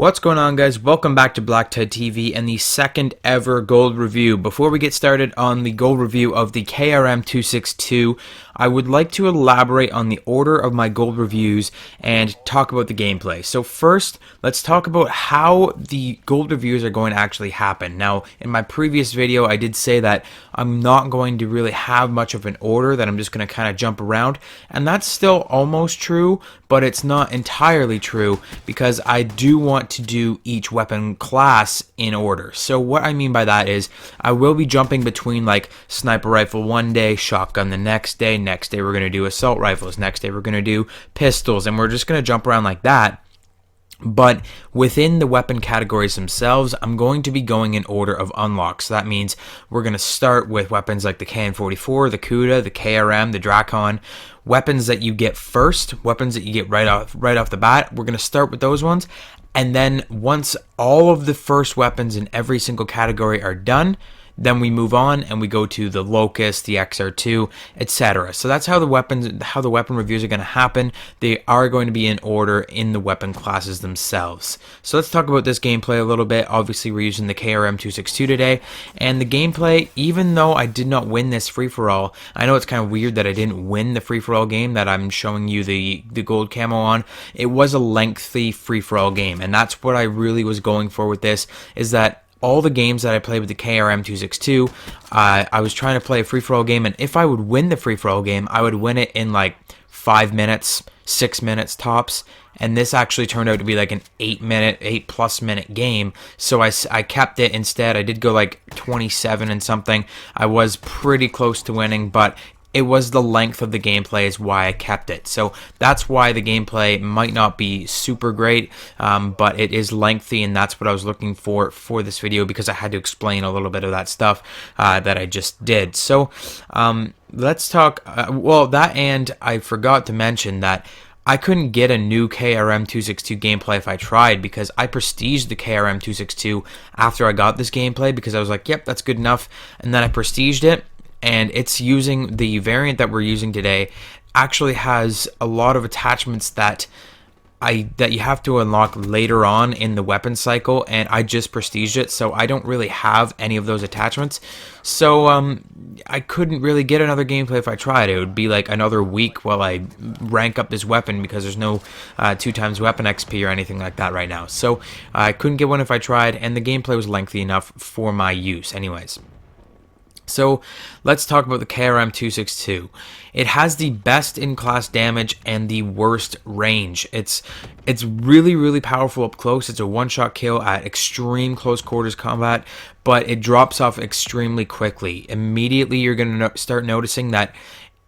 What's going on, guys? Welcome back to BlackTideTV and the second ever gold review. Before we get started on the gold review of the KRM-262, I would like to elaborate on the order of my gold reviews and talk about the gameplay. So first, let's talk about how the gold reviews are going to actually happen. Now, in my previous video, I did say that I'm not going to really have much of an order, that I'm just going to kind of jump around, and that's still almost true, but it's not entirely true because I do want to do each weapon class in order. So what I mean by that is I will be jumping between like sniper rifle one day, shotgun the next day we're going to do assault rifles, next day we're going to do pistols, and we're just going to jump around like that. But within the weapon categories themselves, I'm going to be going in order of unlock. So that means we're going to start with weapons like the KN-44, the Kuda, the KRM, the Drakon, weapons that you get first, weapons that you get right off the bat. We're going to start with those ones. And then once all of the first weapons in every single category are done, then we move on and we go to the Locust, the XR2, etc. So that's how the weapon reviews are going to happen. They are going to be in order in the weapon classes themselves. So let's talk about this gameplay a little bit. Obviously, we're using the KRM-262 today, and the gameplay, even though I did not win this free-for-all, I know it's kind of weird that I didn't win the free-for-all game that I'm showing you the gold camo on. It was a lengthy free-for-all game, and that's what I really was going for with this, is that all the games that I played with the KRM-262, I was trying to play a free-for-all game, and if I would win the free-for-all game, I would win it in like 5 minutes, 6 minutes tops, and this actually turned out to be like an 8+ minute game, so I kept it instead. I did go like 27 and something. I was pretty close to winning, but it was the length of the gameplay is why I kept it. So that's why the gameplay might not be super great, but it is lengthy, and that's what I was looking for this video, because I had to explain a little bit of that stuff that I just did. So let's talk, well, that, and I forgot to mention that I couldn't get a new KRM-262 gameplay if I tried, because I prestiged the KRM-262 after I got this gameplay, because I was like, yep, that's good enough, and then I prestiged it. And it's using the variant that we're using today, actually has a lot of attachments that you have to unlock later on in the weapon cycle, and I just prestiged it, so I don't really have any of those attachments. So I couldn't really get another gameplay if I tried. It would be like another week while I rank up this weapon, because there's no 2x weapon XP or anything like that right now. So I couldn't get one if I tried, and the gameplay was lengthy enough for my use anyways. So let's talk about the KRM-262. It has the best in-class damage and the worst range. It's really, really powerful up close. It's a one-shot kill at extreme close quarters combat, but it drops off extremely quickly. Immediately, you're going to start noticing that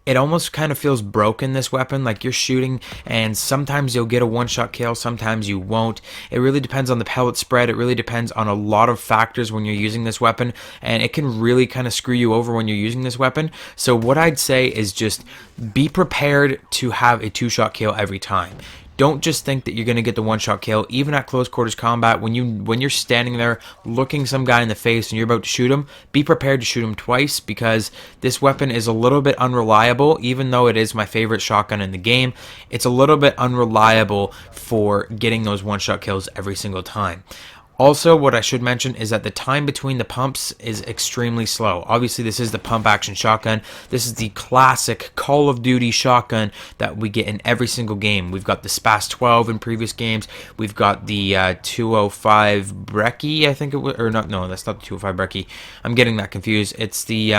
it almost kind of feels broken, this weapon. Like, you're shooting and sometimes you'll get a one-shot kill, sometimes you won't. It really depends on the pellet spread. It really depends on a lot of factors when you're using this weapon, and it can really kind of screw you over when you're using this weapon. So what I'd say is just be prepared to have a 2-shot kill every time. Don't just think that you're going to get the one-shot kill, even at close quarters combat. When you're standing there looking some guy in the face and you're about to shoot him, be prepared to shoot him twice, because this weapon is a little bit unreliable. Even though it is my favorite shotgun in the game, it's a little bit unreliable for getting those one-shot kills every single time. Also, what I should mention is that the time between the pumps is extremely slow. Obviously, this is the pump action shotgun. This is the classic Call of Duty shotgun that we get in every single game. We've got the SPAS-12 in previous games. We've got the 205 Brecci, I think it was, or not, no, that's not the 205 Brecci. I'm getting that confused. It's the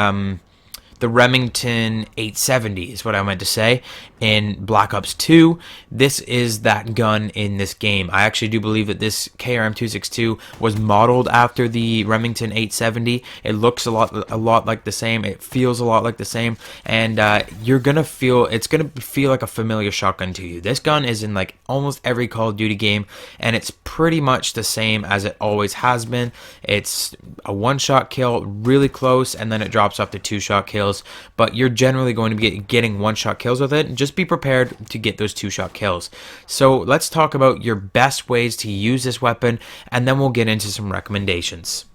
Remington 870 is what I meant to say in Black Ops 2. This is that gun in this game. I actually do believe that this KRM-262 was modeled after the Remington 870. It looks a lot like the same. It feels a lot like the same, and it's gonna feel like a familiar shotgun to you. This gun is in like almost every Call of Duty game, and it's pretty much the same as it always has been. It's a one-shot kill, really close, and then it drops off to 2-shot kills. But you're generally going to be getting one-shot kills with it. Just be prepared to get those 2-shot kills. So let's talk about your best ways to use this weapon, and then we'll get into some recommendations.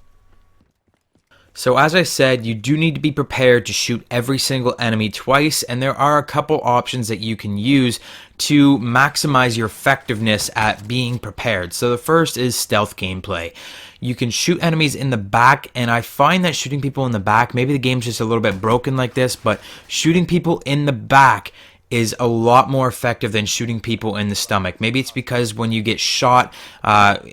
So as I said, you do need to be prepared to shoot every single enemy twice, and there are a couple options that you can use to maximize your effectiveness at being prepared. So the first is stealth gameplay. You can shoot enemies in the back, and I find that shooting people in the back, maybe the game's just a little bit broken like this, but shooting people in the back is a lot more effective than shooting people in the stomach. Maybe it's because when you get shot,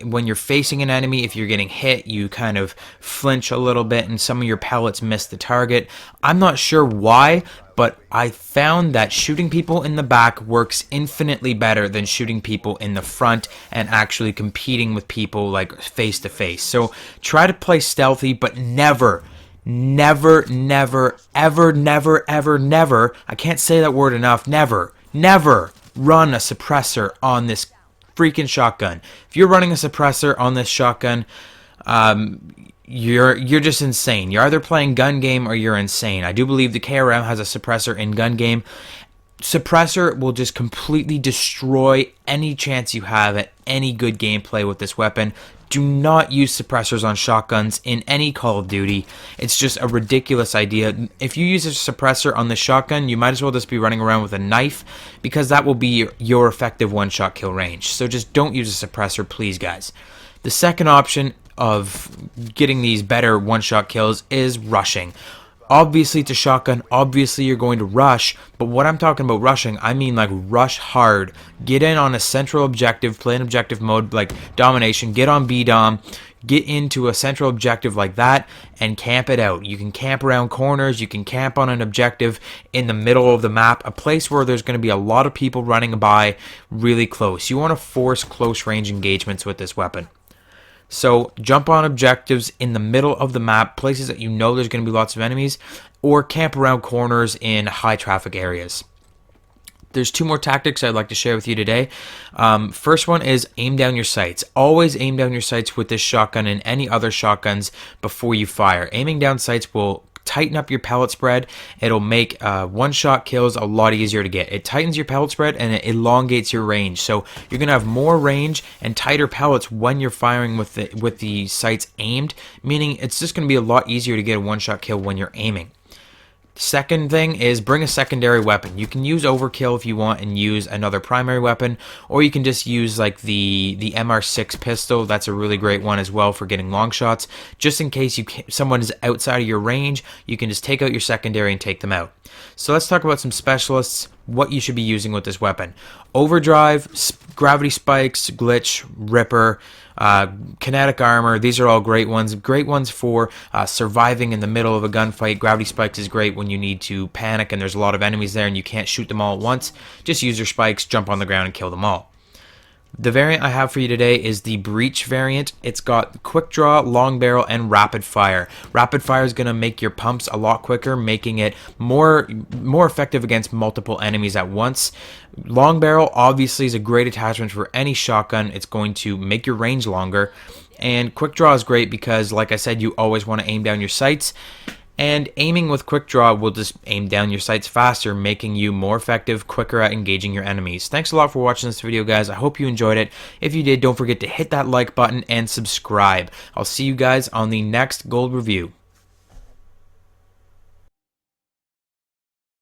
when you're facing an enemy, if you're getting hit, you kind of flinch a little bit and some of your pellets miss the target. I'm not sure why, but I found that shooting people in the back works infinitely better than shooting people in the front and actually competing with people like face to face. So try to play stealthy, but never, never, I can't say that word enough, never run a suppressor on this freaking shotgun. If you're running a suppressor on this shotgun, you're just insane. You're either playing gun game or you're insane. I do believe the KRM has a suppressor in gun game. Suppressor will just completely destroy any chance you have at any good gameplay with this weapon. Do not use suppressors on shotguns in any Call of Duty. It's just a ridiculous idea. If you use a suppressor on the shotgun, you might as well just be running around with a knife, because that will be your effective one-shot kill range. So just don't use a suppressor, please, guys. The second option of getting these better one-shot kills is rushing. Obviously, it's a shotgun. Obviously, you're going to rush. But what I'm talking about rushing, I mean like rush hard. Get in on a central objective, play an objective mode like domination. Get on B-Dom. Get into a central objective like that and camp it out. You can camp around corners. You can camp on an objective in the middle of the map. A place where there's going to be a lot of people running by really close. You want to force close range engagements with this weapon. So jump on objectives in the middle of the map, places that you know there's going to be lots of enemies, or camp around corners in high traffic areas. There's two more tactics I'd like to share with you today. First one is aim down your sights. Always aim down your sights with this shotgun and any other shotguns before you fire. Aiming down sights will tighten up your pellet spread. It'll make one-shot kills a lot easier to get. It tightens your pellet spread and it elongates your range. So you're going to have more range and tighter pellets when you're firing with the sights aimed, meaning it's just going to be a lot easier to get a one-shot kill when you're aiming. Second thing is bring a secondary weapon. You can use overkill if you want and use another primary weapon, or you can just use like the MR6 pistol. That's a really great one as well for getting long shots. Just in case someone is outside of your range, you can just take out your secondary and take them out. So let's talk about some specialists, what you should be using with this weapon. Overdrive, gravity spikes, glitch, ripper, kinetic armor, these are all great ones. Great ones for surviving in the middle of a gunfight. Gravity spikes is great when you need to panic and there's a lot of enemies there and you can't shoot them all at once. Just use your spikes, jump on the ground and kill them all. The variant I have for you today is the Breach variant. It's got quick draw, long barrel, and rapid fire. Rapid fire is going to make your pumps a lot quicker, making it more effective against multiple enemies at once. Long barrel obviously is a great attachment for any shotgun. It's going to make your range longer. And quick draw is great because, like I said, you always want to aim down your sights. And aiming with quick draw will just aim down your sights faster, making you more effective, quicker at engaging your enemies. Thanks a lot for watching this video, guys. I hope you enjoyed it. If you did, don't forget to hit that like button and subscribe. I'll see you guys on the next gold review.